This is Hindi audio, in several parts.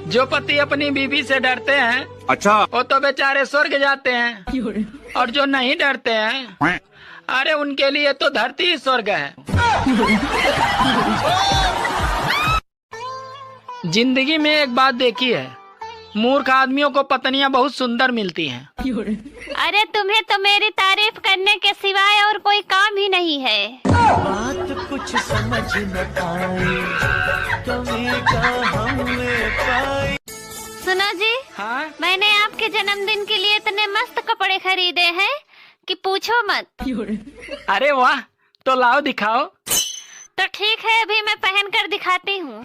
जो पति अपनी बीवी से डरते हैं, अच्छा, वो तो बेचारे स्वर्ग जाते हैं, और जो नहीं डरते हैं, अरे उनके लिए तो धरती ही स्वर्ग है। जिंदगी में एक बात देखी है, मूर्ख आदमियों को पत्नियां बहुत सुंदर मिलती हैं। अरे तुम्हें तो मेरी तारीफ करने के सिवाय और कोई काम ही नहीं है। बात कुछ समझ न आए, कमी का हमने पाई। सुनो जी, हाँ? मैंने आपके जन्मदिन के लिए इतने मस्त कपड़े खरीदे हैं कि पूछो मत। अरे वाह, तो लाओ दिखाओ। तो ठीक है, अभी मैं पहन कर दिखाती हूँ।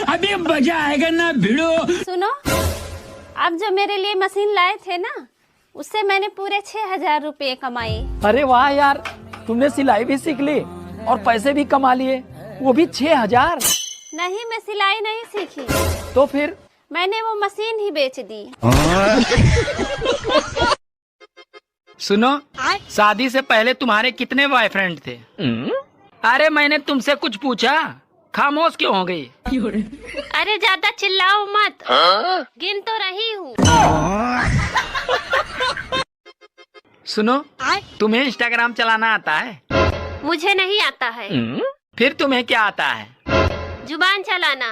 अभी मजा आएगा ना भिड़ो। सुनो, आप जो मेरे लिए मशीन लाए थे ना, उससे मैंने पूरे 6,000 रुपए कमाए। अरे वाह यार, तुमने सिलाई भी सीख ली और पैसे भी कमा लिए, वो भी 6,000। नहीं, मैं सिलाई नहीं सीखी, तो फिर मैंने वो मशीन ही बेच दी। सुनो, शादी से पहले तुम्हारे कितने बॉयफ्रेंड थे? अरे मैंने तुमसे कुछ पूछा, खामोश क्यों हो गई? अरे ज्यादा चिल्लाओ मत, गिन तो रही हूँ। सुनो, तुम्हें इंस्टाग्राम चलाना आता है? मुझे नहीं आता है। फिर तुम्हें क्या आता है? जुबान चलाना।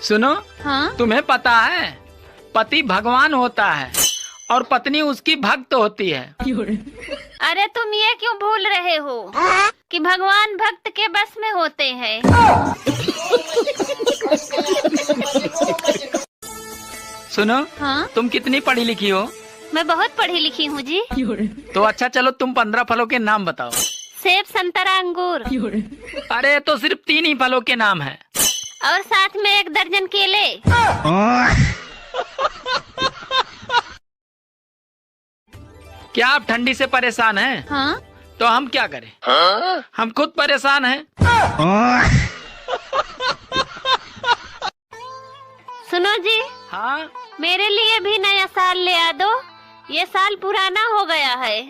सुनो, हाँ? तुम्हें पता है पति भगवान होता है और पत्नी उसकी भक्त होती है। अरे तुम ये क्यों भूल रहे हो कि भगवान भक्त के बस में होते हैं। सुनो, हाँ? तुम कितनी पढ़ी लिखी हो? मैं बहुत पढ़ी लिखी हूँ जी। तो अच्छा चलो, तुम 15 फलों के नाम बताओ। सेब, संतरा, अंगूर। अरे तो सिर्फ 3 ही फलों के नाम है। और साथ में 1 दर्जन केले। क्या आप ठंडी से परेशान हैं? हाँ? तो हम क्या करें? हम खुद परेशान हैं। सुनो जी, हाँ? मेरे लिए भी नया साल ले आ दो, ये साल पुराना हो गया है।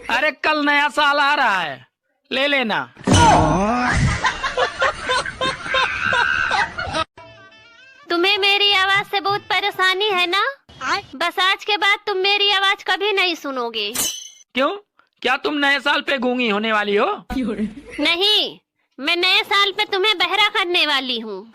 अरे कल नया साल आ रहा है, ले लेना। तुम्हें मेरी आवाज से बहुत परेशानी है ना? बस आज के बाद तुम मेरी आवाज कभी नहीं सुनोगे। क्यों? क्या तुम नए साल पे गूंगी होने वाली हो? नहीं, मैं नए साल पे तुम्हें बहरा करने वाली हूँ।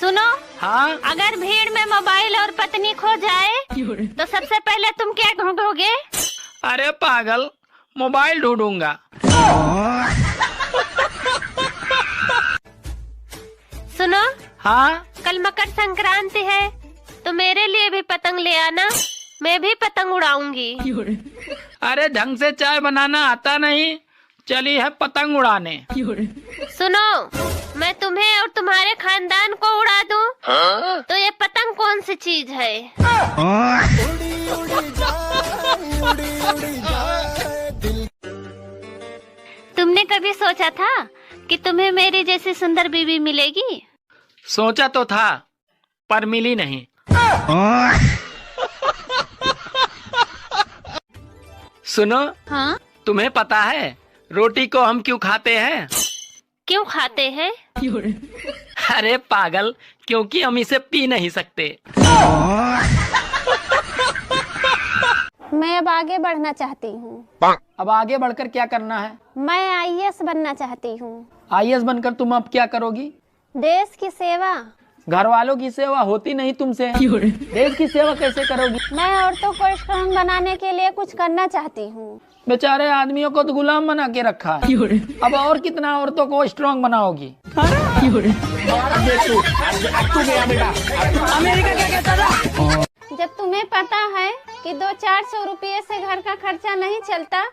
सुनो, हाँ? अगर भीड़ में मोबाइल और पत्नी खो जाए तो सबसे पहले तुम क्या ढूंढोगे? अरे पागल, मोबाइल ढूंढूंगा। सुनो, हाँ? कल मकर संक्रांति है, तो मेरे लिए भी पतंग ले आना, मैं भी पतंग उड़ाऊंगी। अरे ढंग से चाय बनाना आता नहीं, चली है पतंग उड़ाने। सुनो, मैं तुम्हें और तुम्हारे खानदान को उड़ा दूं, तो ये पतंग कौन सी चीज है? तुमने कभी सोचा था कि तुम्हें मेरी जैसी सुंदर बीवी मिलेगी? सोचा तो था, पर मिली नहीं। सुनो, हाँ? तुम्हें पता है रोटी को हम क्यों खाते हैं? क्यों खाते हैं? अरे पागल, क्योंकि हम इसे पी नहीं सकते। मैं अब आगे बढ़ना चाहती हूँ। अब आगे बढ़कर क्या करना है? मैं आईएएस बनना चाहती हूँ। आईएएस बनकर तुम अब क्या करोगी? देश की सेवा। घर वालों की सेवा होती नहीं तुमसे, देश की सेवा कैसे करोगी? मैं औरतों को स्ट्रांग बनाने के लिए कुछ करना चाहती हूँ। बेचारे आदमियों को तो गुलाम बना के रखा है, अब और कितना औरतों को स्ट्रांग बनाओगी? जब तुम्हें पता है कि 200-400 रुपये से घर का खर्चा नहीं चलता,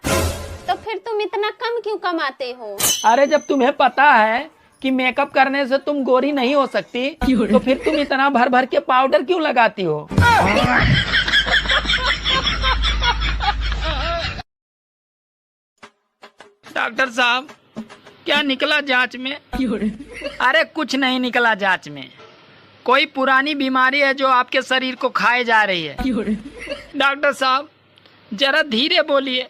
तो फिर तुम इतना कम क्यों कमाते हो? अरे जब तुम्हें पता है कि मेकअप करने से तुम गोरी नहीं हो सकती, तो फिर तुम इतना भर भर के पाउडर क्यों लगाती हो? डॉक्टर साहब, क्या निकला जांच में? अरे कुछ नहीं निकला जांच में, कोई पुरानी बीमारी है जो आपके शरीर को खाए जा रही है। डॉक्टर साहब जरा धीरे बोलिए,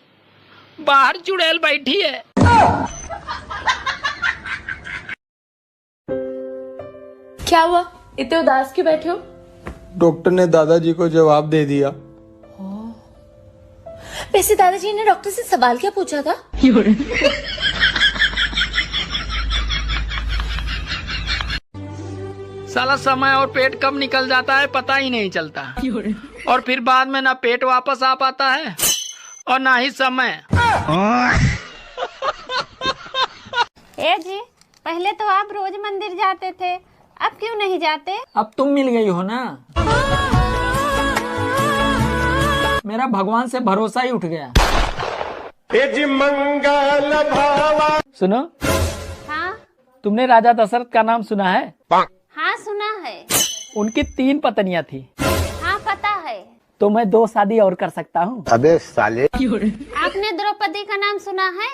बाहर चुड़ैल बैठी है। क्या हुआ, इतने उदास क्यों बैठे हो? डॉक्टर ने दादाजी को जवाब दे दिया। वैसे दादाजी ने डॉक्टर से सवाल क्या पूछा था? साला समय और पेट कब निकल जाता है पता ही नहीं चलता, और फिर बाद में ना पेट वापस आ पाता है और ना ही समय। ए जी, पहले तो आप रोज मंदिर जाते थे, अब क्यों नहीं जाते? अब तुम मिल गई हो ना, मेरा भगवान से भरोसा ही उठ गया। सुनो, हाँ तुमने राजा दशरथ का नाम सुना है? हाँ सुना है। उनकी 3 पत्नियां थी। हाँ पता है। तो मैं 2 शादी और कर सकता हूँ। अबे साले। आपने द्रौपदी का नाम सुना है?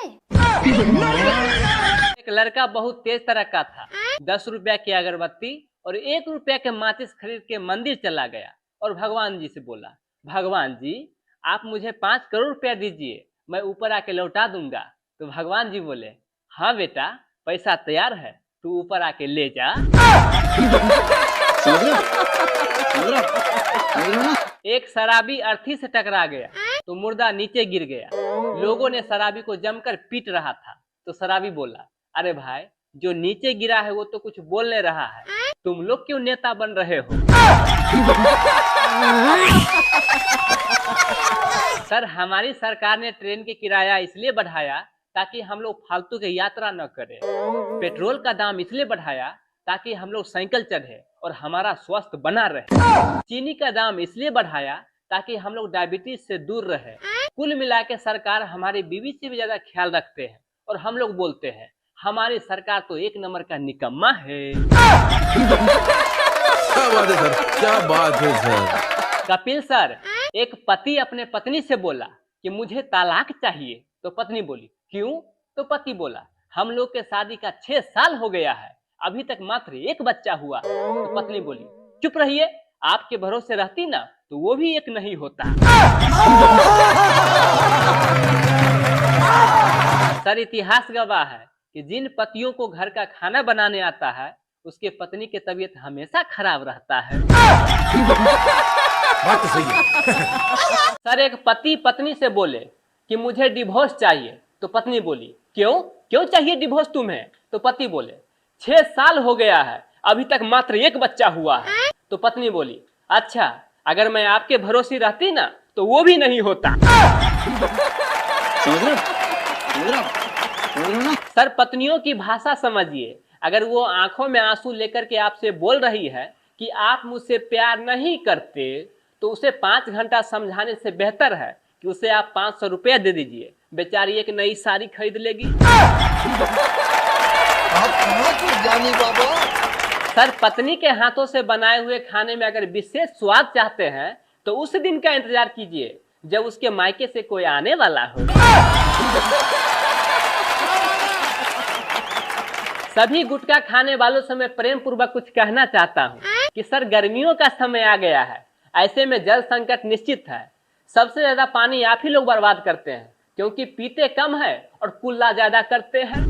एक लड़का बहुत तेज तरह का था। 10 रुपया की अगरबत्ती और 1 रुपया के माचिस खरीद के मंदिर चला गया और भगवान जी से बोला, भगवान जी आप मुझे 5 करोड़ रुपया दीजिए, मैं ऊपर आके लौटा दूंगा। तो भगवान जी बोले, हाँ बेटा पैसा तैयार है, तू ऊपर आके ले जा। एक शराबी अर्थी से टकरा गया तो मुर्दा नीचे गिर गया। लोगों ने शराबी को जमकर पीट रहा था तो शराबी बोला, अरे भाई जो नीचे गिरा है वो तो कुछ बोल नहीं रहा है, तुम लोग क्यों नेता बन रहे हो? सर हमारी सरकार ने ट्रेन के किराया इसलिए बढ़ाया ताकि हम लोग फालतू की यात्रा न करें। पेट्रोल का दाम इसलिए बढ़ाया ताकि हम लोग साइकिल चढ़े और हमारा स्वास्थ्य बना रहे। चीनी का दाम इसलिए बढ़ाया ताकि हम लोग डायबिटीज से दूर रहे। कुल मिला के सरकार हमारी बीवी से भी ज्यादा ख्याल रखते हैं और हम लोग बोलते हैं हमारी सरकार तो 1 नंबर का निकम्मा है। क्या बात है सर, क्या बात है सर। कपिल सर, एक पति अपने पत्नी से बोला कि मुझे तलाक चाहिए, तो पत्नी बोली क्यों? तो पति बोला हम लोग के शादी का 6 साल हो गया है, अभी तक मात्र 1 बच्चा हुआ। तो पत्नी बोली चुप रहिए, आपके भरोसे रहती ना तो वो भी 1 नहीं होता। सर इतिहास गवाह है कि जिन पतियों को घर का खाना बनाने आता है उसके पत्नी की तबीयत हमेशा खराब रहता है। बात तो सही है। सर एक पति पत्नी से बोले कि मुझे डिवोर्स चाहिए, तो पत्नी बोली क्यों चाहिए डिवोर्स तुम्हें? तो पति बोले 6 साल हो गया है, अभी तक मात्र 1 बच्चा हुआ है। तो पत्नी बोली अच्छा अगर मैं आपके भरोसे रहती ना तो वो भी नहीं होता। सर पत्नियों की भाषा समझिए, अगर वो आंखों में आंसू लेकर के आपसे बोल रही है कि आप मुझसे प्यार नहीं करते तो उसे 5 घंटा समझाने से बेहतर है कि उसे आप 500 रुपया दे दीजिए, बेचारी एक नई साड़ी खरीद लेगी। सर पत्नी के हाथों से बनाए हुए खाने में अगर विशेष स्वाद चाहते हैं तो उस दिन का इंतजार कीजिए जब उसके मायके से कोई आने वाला हो। सभी गुटखा खाने वालों से मैं प्रेम पूर्वक कुछ कहना चाहता हूँ कि सर गर्मियों का समय आ गया है, ऐसे में जल संकट निश्चित है। सबसे ज्यादा पानी आप ही लोग बर्बाद करते हैं क्योंकि पीते कम है और कुल्ला ज्यादा करते हैं।